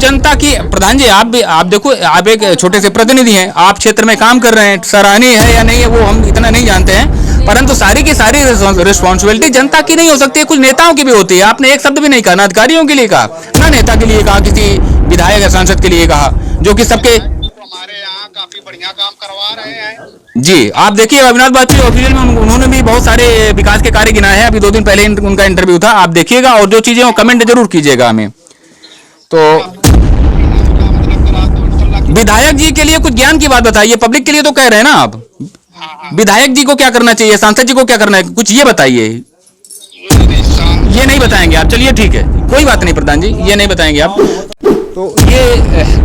जनता की, प्रधान जी आप देखो, आप एक छोटे से प्रतिनिधि हैं, आप क्षेत्र में काम कर रहे हैं, सराहनीय है या नहीं है वो हम इतना नहीं जानते हैं, परंतु सारी की सारी रिस्पॉन्सिबिलिटी जनता की नहीं हो सकती है, कुछ नेताओं की भी होती है। आपने एक शब्द भी नहीं कहा, ना अधिकारियों के लिए कहा, ना नेता के लिए कहा, किसी विधायक या सांसद के लिए कहा, जो कि सबके हमारे यहाँ काफी बढ़िया काम करवा रहे हैं। जी। आप देखिए अविनाश बाजपेयी ऑफिशियल में उन्होंने भी बहुत सारे विकास के कार्य गिनाए हैं, अभी 2 दिन पहले उनका इंटरव्यू था, आप देखिएगा और जो चीजें वो कमेंट जरूर कीजिएगा हमें। तो विधायक जी के लिए कुछ ज्ञान की बात बताइए, पब्लिक के लिए तो कह रहे हैं ना आप, विधायक जी को क्या करना चाहिए, सांसद जी को क्या करना है, कुछ ये बताइए। ये नहीं बताएंगे आप, चलिए ठीक है, कोई बात नहीं प्रधान जी, ये नहीं बताएंगे आप। तो ये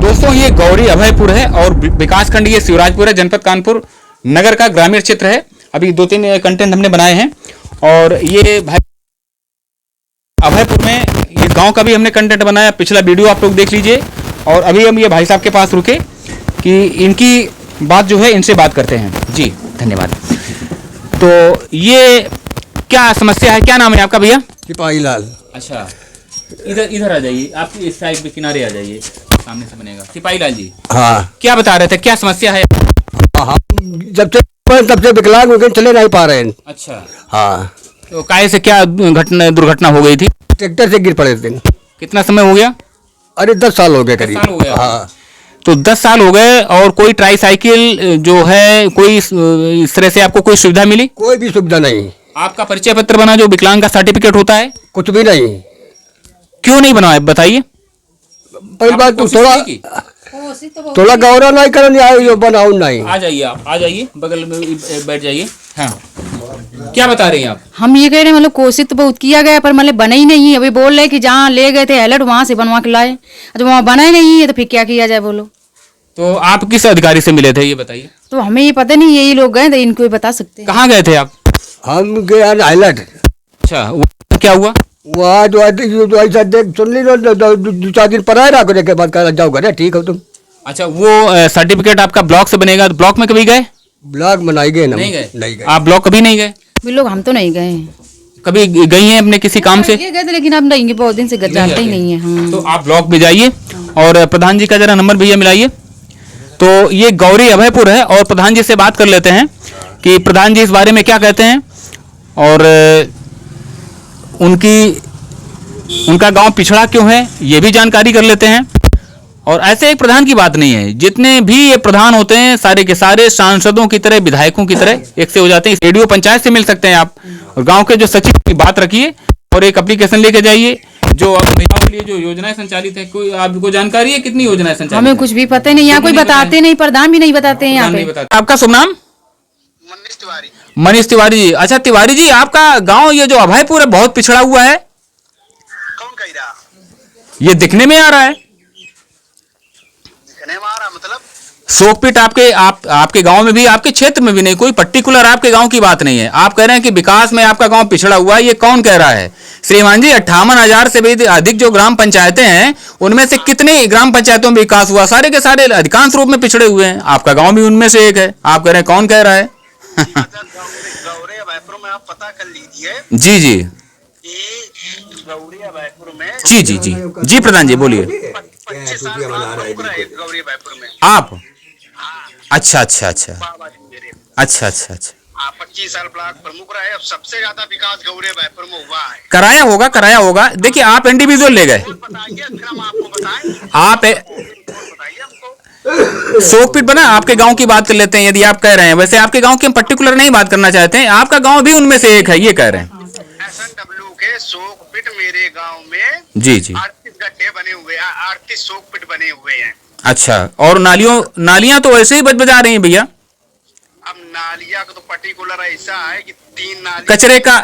दोस्तों ये गौरी अभयपुर है और विकासखंड ये शिवराजपुर है, जनपद कानपुर नगर का ग्रामीण क्षेत्र है। अभी 2-3 कंटेंट हमने बनाए हैं और ये भाई अभयपुर में ये गांव का भी हमने कंटेंट बनाया, पिछला वीडियो आप लोग देख लीजिए। और अभी हम ये भाई साहब के पास रुके कि इनकी बात जो है इनसे बात करते हैं। जी धन्यवाद। तो ये क्या समस्या है, क्या नाम है आपका भैया? सिपाही लाल। अच्छा, इधर आ जाइए, आप इस साइड पे किनारे आ जाइए, सामने से बनेगा। सिपाही लाल जी, हाँ, क्या बता रहे थे, क्या समस्या है? हम जब से विकलांग हो गए, चले नहीं पा रहे हैं। अच्छा, हाँ। तो काहे से क्या दुर्घटना हो गई थी? ट्रैक्टर से गिर पड़े थे। कितना समय हो गया? अरे 10 साल हो गए करीब। 10 साल हो गया। हाँ। तो 10 साल हो गए और कोई ट्राई साइकिल जो है, कोई इस तरह से आपको कोई सुविधा मिली? कोई भी सुविधा नहीं। आपका परिचय पत्र बना, जो विकलांग का सर्टिफिकेट होता है? कुछ भी नहीं। क्यों नहीं बना है बताइए? पहली बात तो थोड़ा गौरव नहीं करना, बनाऊ नहीं। आ जाइए, आप आ जाइए, बगल में बैठ जाइए। हाँ, क्या बता रही हैं आप? हम ये कह रहे हैं, मतलब कोशिश तो बहुत किया गया पर मतलब बना ही नहीं। अभी बोल रहे कि जहाँ ले गए थे अलर्ट वहाँ से बनवा के लाए, तो वहाँ बना ही नहीं है, तो फिर क्या किया जाए बोलो। तो आप किस अधिकारी से मिले थे ये बताइए? तो हमें ये पता नहीं, यही लोग गए थे, इनको ही बता सकते हैं। कहाँ गए थे आप? हम गए अलर्ट। अच्छा, क्या हुआ वहाँ जो ऐसा देख सुन ली, 2-4 दिन पर आए रहा के बाद जाओ घर, ठीक हो तुम। अच्छा, वो सर्टिफिकेट आपका ब्लॉक से बनेगा, तो ब्लॉक में कभी गए? ब्लॉक बनाई गए ना? नहीं गए। नहीं गए। आप ब्लॉक कभी नहीं गए? वे लोग हम तो नहीं गए हैं। कभी गई हैं अपने किसी काम से? ये गए थे, लेकिन अब नहीं, बहुत दिन से जानते ही नहीं है। हाँ। तो आप ब्लॉक में जाइए और प्रधान जी का जरा नंबर भैया मिलाइए। तो ये गौरी अभयपुर है और प्रधान जी से बात कर लेते हैं कि प्रधान जी इस बारे में क्या कहते हैं और उनका गांव पिछड़ा क्यों है ये भी जानकारी कर लेते हैं। और ऐसे एक प्रधान की बात नहीं है, जितने भी ये प्रधान होते हैं सारे के सारे सांसदों की तरह, विधायकों की तरह एक से हो जाते हैं। रेडियो पंचायत से मिल सकते हैं आप, और गांव के जो सचिव की बात रखिए और एक एप्लीकेशन लेके जाइए जो अब महिलाओं के लिए जो योजनाएं संचालित है। कोई आपको जानकारी है कितनी योजनाएं संचालित? हमें कुछ भी पता नहीं, यहाँ कोई बताते नहीं, प्रधान भी नहीं बताते हैं यहाँ पे। आपका शुभ नाम? मनीष तिवारी। मनीष तिवारी जी। अच्छा तिवारी जी, आपका गांव ये जो अभयपुर है बहुत पिछड़ा हुआ है, कौन कह रहा? ये दिखने में आ रहा है। दिखने में आ रहा मतलब? शोकपीट आपके गांव में भी, आपके क्षेत्र में भी नहीं, कोई पर्टिकुलर आपके गांव की बात नहीं है। आप कह रहे हैं कि विकास में आपका गांव पिछड़ा हुआ है, ये कौन कह रहा है? श्रीमान जी, 58,000 से भी अधिक जो ग्राम पंचायतें हैं उनमें से कितनी ग्राम पंचायतों में विकास हुआ? सारे के सारे अधिकांश रूप में पिछड़े हुए हैं। आपका गाँव भी उनमें से एक है। आप कह रहे हैं कौन कह रहा है? गौरी अभयपुर में आप पता कर लीजिए। जी जी गौरी अभयपुर में। जी जी जी जी प्रधान जी बोलिए। 25 साल गौरी अभयपुर में आप? अच्छा अच्छा अच्छा अच्छा अच्छा अच्छा। 25 साल ब्लॉक प्रमुख रहे। अब सबसे ज्यादा विकास गौरी अभयपुर में हुआ है। कराया होगा। देखिए आप इंडिविजुअल ले गए, बताइए फिर हम आपको बताएं। आप बताइए हमको। शोकपीट बना, आपके गांव की बात कर लेते हैं यदि आप कह रहे हैं। वैसे आपके गांव की हम पर्टिकुलर नहीं बात करना चाहते हैं, आपका गांव भी उनमें से एक है ये कह रहे हैं। SNW के शोकपीट मेरे गांव में जी जी 38 गड्ढे बने हुए हैं, 38 शोकपीट बने हुए हैं। अच्छा, और नालियां तो वैसे ही बजा रही हैं भैया। अब नालिया का तो पर्टिकुलर ऐसा है कि 3 नाली कचरे का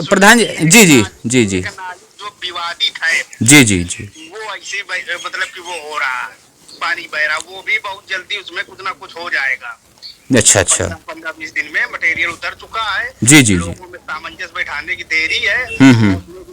प्रधान जी जी जी जी जो विवादित है जी जी जी वो ऐसे मतलब कि वो हो रहा है, पानी बह रहा, वो भी बहुत जल्दी उसमें कुछ ना कुछ हो जाएगा। अच्छा अच्छा 15-20 दिन में मटेरियल उतर चुका है। जी जी जी लोगों में सामंजस्य बैठाने की देरी है।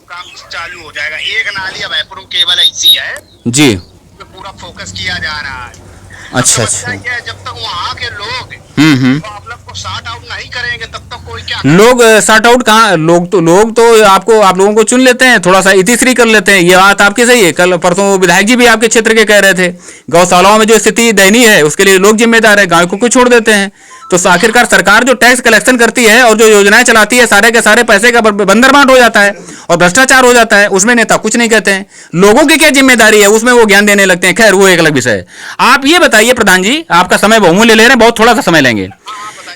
काम चालू हो जाएगा। एक नाली अभयपुर में केवल ऐसी है जी, तो पूरा फोकस किया जा रहा है। अच्छा अच्छा। ये है, जब तक वहाँ के लोग हम्म। प्रॉब्लम को सॉर्ट आउट नहीं करेंगे तब तक कोई क्या लोग सॉर्ट आउट कहाँ, लोग तो आपको, आप लोगों को चुन लेते हैं, थोड़ा सा इतिश्री कर लेते हैं। ये बात आपकी सही है। कल परसों विधायक जी भी आपके क्षेत्र के कह रहे थे, गौशालाओं में जो स्थिति दयनीय है उसके लिए लोग जिम्मेदार है, गाय को छोड़ देते हैं। तो आखिरकार सरकार जो टैक्स कलेक्शन करती है और जो योजनाएं चलाती है, सारे के सारे पैसे का बंदरबांट हो जाता है और भ्रष्टाचार हो जाता है, उसमें नेता कुछ नहीं कहते हैं। लोगों की क्या जिम्मेदारी है उसमें वो ज्ञान देने लगते हैं। खैर वो एक अलग विषय है। आप ये बताइए प्रधान जी, आपका समय बहुमूल्य ले रहे हैं, बहुत थोड़ा सा समय लेंगे,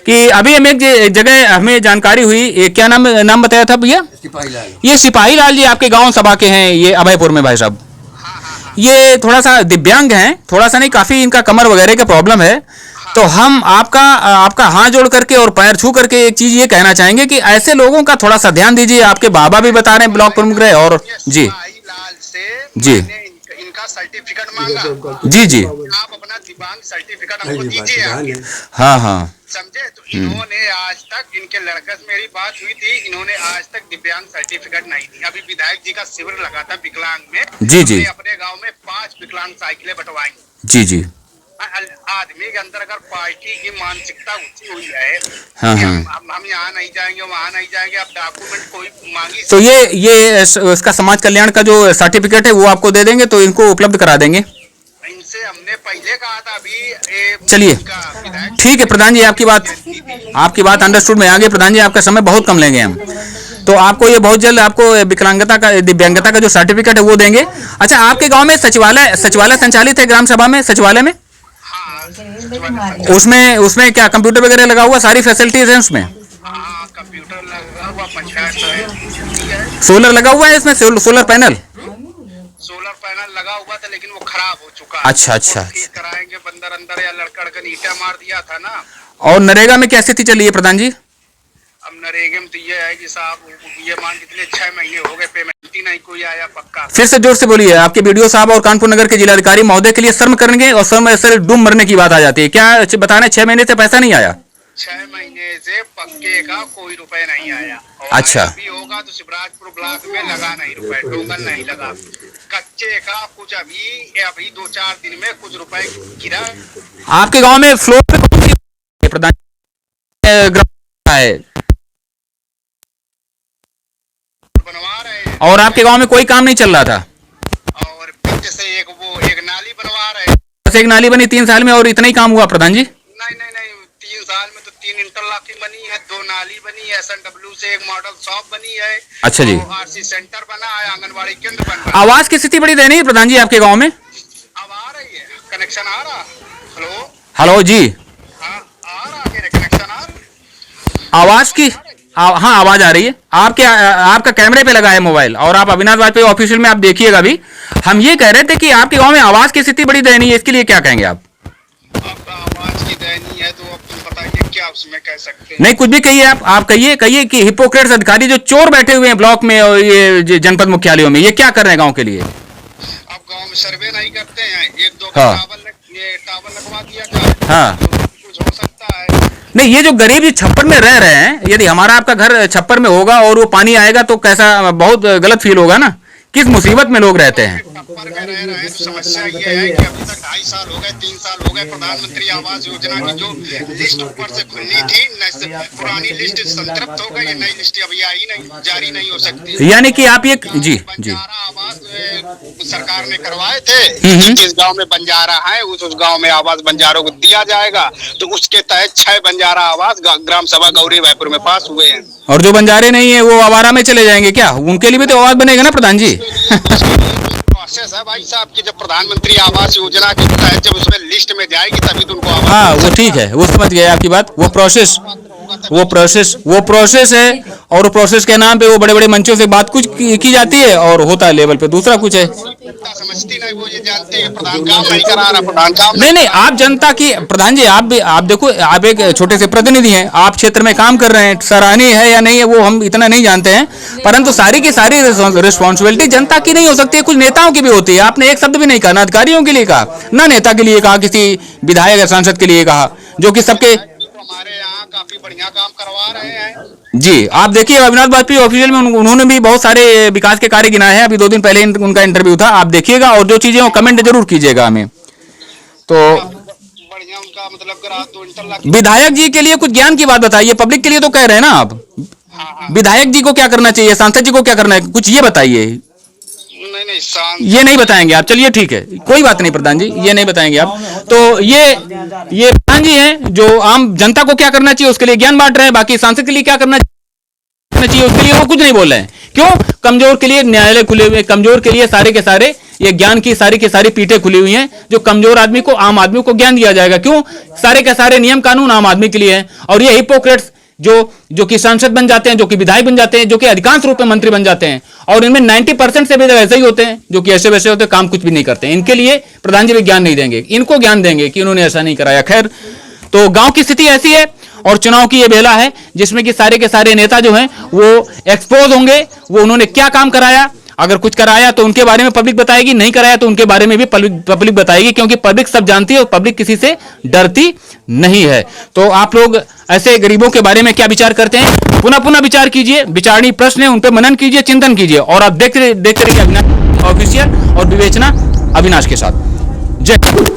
कि अभी हम एक जगह हमें जानकारी हुई, क्या नाम बताया था भैया? ये सिपाही लाल जी आपके गांव सभा के हैं, ये अभयपुर में भाई साहब। ये थोड़ा सा दिव्यांग हैं, थोड़ा सा नहीं, काफी इनका कमर वगैरह का प्रॉब्लम है। तो हम आपका हाथ जोड़ करके और पैर छू करके एक चीज ये कहना चाहेंगे कि ऐसे लोगों का थोड़ा सा ध्यान दीजिए। आपके बाबा भी बता रहे हैं ब्लॉक प्रमुख रहे, और जी लाल से जी इनका सर्टिफिकेट मांगा। जी जी आप अपना दिव्यांग सर्टिफिकेट हमको दीजिए। हाँ हाँ समझे? तो इन्होंने आज तक, इनके लड़के से मेरी बात हुई थी, इन्होंने आज तक दिव्यांग सर्टिफिकेट नहीं दी। अभी विधायक जी का शिविर लगा था विकलांग में, जी जी अपने गांव में 5 विकलांग साइकिलें बंटवाई। जी जी आदमी के अंदर अगर पार्टी की मानसिकता उठी हुई है, हाँ कि हाँ, हम यहाँ नहीं जाएंगे, वहाँ नहीं जाएंगे, अब डॉक्यूमेंट कोई मांगी तो ये इसका समाज कल्याण का जो सर्टिफिकेट है वो आपको दे देंगे, तो इनको उपलब्ध करा देंगे। इनसे हमने पहले कहा था। अभी चलिए ठीक है प्रधान जी, आपकी बात अंडरस्टूड में आ गई। प्रधान जी आपका समय बहुत कम लेंगे हम, तो आपको ये बहुत जल्द आपको विकलांगता का, दिव्यांगता का जो सर्टिफिकेट है वो देंगे। अच्छा, आपके गांव में सचिवालय संचालित है ग्राम सभा में? सचिवालय में उसमें क्या कंप्यूटर वगैरह लगा हुआ, सारी फैसिलिटीज है उसमें? कंप्यूटर लगा हुआ, पंचायत सोलर लगा हुआ है इसमें, सोलर पैनल लगा हुआ था, लेकिन वो खराब हो चुका है। अच्छा अच्छा, ठीक कराएंगे, बंदर अंदर या लड़का ईटा मार दिया था ना। और नरेगा में क्या स्थिति चली है प्रधान जी? अब नरेगा में तो ये है कि साहब, ये मान के चलिए 6 महीने हो गए, पेमेंट ही नहीं कोई आया पक्का। फिर से जोर से बोलिए। आपके बीडीओ साहब और कानपुर नगर के जिलाधिकारी महोदय के लिए शर्म करेंगे और शर्म ऐसे डूब मरने की बात आ जाती है। क्या बता रहे 6 महीने से पैसा नहीं आया? 6 महीने से पक्के का कोई रुपए नहीं आया। अच्छा, अभी होगा तो शिवराजपुर ब्लॉक में लगा नहीं रुपए, डोंगल नहीं लगा। कच्चे का कुछ अभी 2-4 दिन में कुछ रुपए गिरा। आपके गांव में फ्लोर पे प्रधान है बनवा रहे हैं, और आपके गांव में कोई काम नहीं चल रहा था, और पीछे से एक नाली बनवा रहे हैं। बस एक नाली बनी 3 साल में, और इतना ही काम हुआ प्रधान जी? नहीं 3 साल में तो 3 इंटरलॉकिंग बनी है, 2 नाली बनी है, SNW से एक मॉडल शॉप बनी है। अच्छा जी, RC सेंटर बना है, आंगनबाड़ी केंद्र बन रहा है। आवाज की स्थिति बड़ी दयनीय है प्रधान जी आपके गांव में। अब आ रही है, कनेक्शन आ रहा। हेलो जी, हाँ आ रहा है कनेक्शन आ रहा। आवाज की हाँ आवाज आ रही है। आपका कैमरे पे लगा है मोबाइल, और आप अविनाश वाजपेयी ऑफिशियल में आप देखिएगा भी। हम ये कह रहे थे कि आपके गांव में आवाज की स्थिति बड़ी दयनीय है, इसके लिए क्या कहेंगे आप? आपका आवाज की दयनीय है तो अब तुम बताइए क्या उसमें कह सकते हैं। नहीं, कुछ भी कहिए आप कहिए कि हिपोक्रेट्स अधिकारी जो चोर बैठे हुए हैं ब्लॉक में और ये जनपद मुख्यालयों में, ये क्या कर रहे हैं गांव के लिए? अब गांव में सर्वे नहीं करते हैं, 1-2 हाँ, टावर लगवा दिया जाए, हाँ, कुछ हो सकता है। नहीं, ये जो गरीब छप्पर में रह रहे हैं, यदि हमारा आपका घर छप्पर में होगा और वो पानी आएगा तो कैसा, बहुत गलत फील होगा ना। किस मुसीबत में लोग रहते हैं। छप्पर में रह रहे हैं तो समस्या ये है कि अभी तक 2.5 साल हो गए, 3 साल हो गए, प्रधानमंत्री आवास योजना की जो लिस्ट ऊपर से खुलनी थी, पुरानी लिस्ट संतृप्त हो गई, नई लिस्ट अभी आई नहीं, जारी नहीं हो सकती। यानी कि आप ये जी बंजारा आवास सरकार ने करवाए थे, जिस गांव में बंजारा है उस गांव में आवास बंजारों को दिया जाएगा, तो उसके तहत 6 बंजारा आवास ग्राम सभा गौरी भाईपुर में पास हुए हैं। और जो बंजारे नहीं है वो आवारा में चले जाएंगे क्या? उनके लिए भी तो आवाज बनेगा ना प्रधान जी। प्रोसेस है भाई साहब की, जब प्रधानमंत्री आवास योजना के तहत जब उसमें लिस्ट में जाएगी तभी तो उनको आवास। हाँ वो ठीक है, वो समझ गए आपकी बात। वो प्रोसेस है, और प्रोसेस के नाम पे वो बड़े बड़े मंचों से बात कुछ की जाती है और होता है लेवल पे दूसरा कुछ है। समझती नहीं, वो ये जानते हैं प्रधान काम नहीं करा रहा, प्रधान काम नहीं, आप जनता की, प्रधान जी आप देखो, आप एक छोटे से प्रतिनिधि हैं, आप क्षेत्र में काम कर रहे हैं, सराहनीय है या नहीं है वो हम इतना नहीं जानते हैं, परंतु सारी की सारी रिस्पॉन्सिबिलिटी जनता की नहीं हो सकती है, कुछ नेताओं की भी होती है। आपने एक शब्द भी नहीं कहा, ना अधिकारियों के लिए कहा, ना नेता के लिए कहा, किसी विधायक या सांसद के लिए कहा, जो कि सबके हमारे यहाँ काफी बढ़िया काम करवा रहे हैं। जी आप देखिए, अविनाश वाजपेयी ऑफिशियल में उन्होंने भी बहुत सारे विकास के कार्य गिनाए हैं। अभी 2 दिन पहले उनका इंटरव्यू था, आप देखिएगा और जो चीजें वो कमेंट जरूर कीजिएगा हमें। तो हैं उनका मतलब करा दो इंटरलॉक। विधायक जी के लिए कुछ ज्ञान की बात बताइए, पब्लिक के लिए तो कह रहे हैं ना आप। विधायक जी को क्या करना चाहिए, सांसद जी को क्या करना है, कुछ ये बताइए। नहीं ये नहीं बताएंगे आप, चलिए ठीक है, कोई बात नहीं प्रधान जी, ये नहीं बताएंगे आप। तो ये प्रधान जी हैं जो आम जनता को क्या करना चाहिए उसके लिए ज्ञान बांट रहे हैं, बाकी सांसद के लिए क्या करना चाहिए उसके लिए वो कुछ नहीं बोल रहे हैं। क्यों? कमजोर के लिए न्यायालय खुले हुए, कमजोर के लिए सारे के सारे ये ज्ञान की सारी पीठें खुली हुई हैं, जो कमजोर आदमी को, आम आदमी को ज्ञान दिया जाएगा। क्यों? सारे के सारे नियम कानून आम आदमी के लिए हैं। और ये हिपोक्रेट्स जो कि सांसद बन जाते हैं, जो कि विधायक बन जाते हैं, जो कि अधिकांश रूप में मंत्री बन जाते हैं, और इनमें 90% से भी ऐसे ही होते हैं जो कि ऐसे वैसे होते हैं, काम कुछ भी नहीं करते हैं। इनके लिए प्रधान जी भी ज्ञान नहीं देंगे, इनको ज्ञान देंगे कि इन्होंने ऐसा नहीं कराया। खैर, तो गांव की स्थिति ऐसी है और चुनाव की ये बेला है जिसमें कि सारे के सारे नेता जो हैं वो एक्सपोज होंगे। वो उन्होंने क्या काम कराया, अगर कुछ कराया तो उनके बारे में पब्लिक बताएगी, नहीं कराया तो उनके बारे में भी पब्लिक बताएगी, क्योंकि पब्लिक सब जानती है और पब्लिक किसी से डरती नहीं है। तो आप लोग ऐसे गरीबों के बारे में क्या विचार करते हैं, पुनः विचार कीजिए, विचारणीय प्रश्न है उन पर मनन कीजिए, चिंतन कीजिए, और आप देखते रहिए अविनाश ऑफिशियल और विवेचना अविनाश के साथ। जय।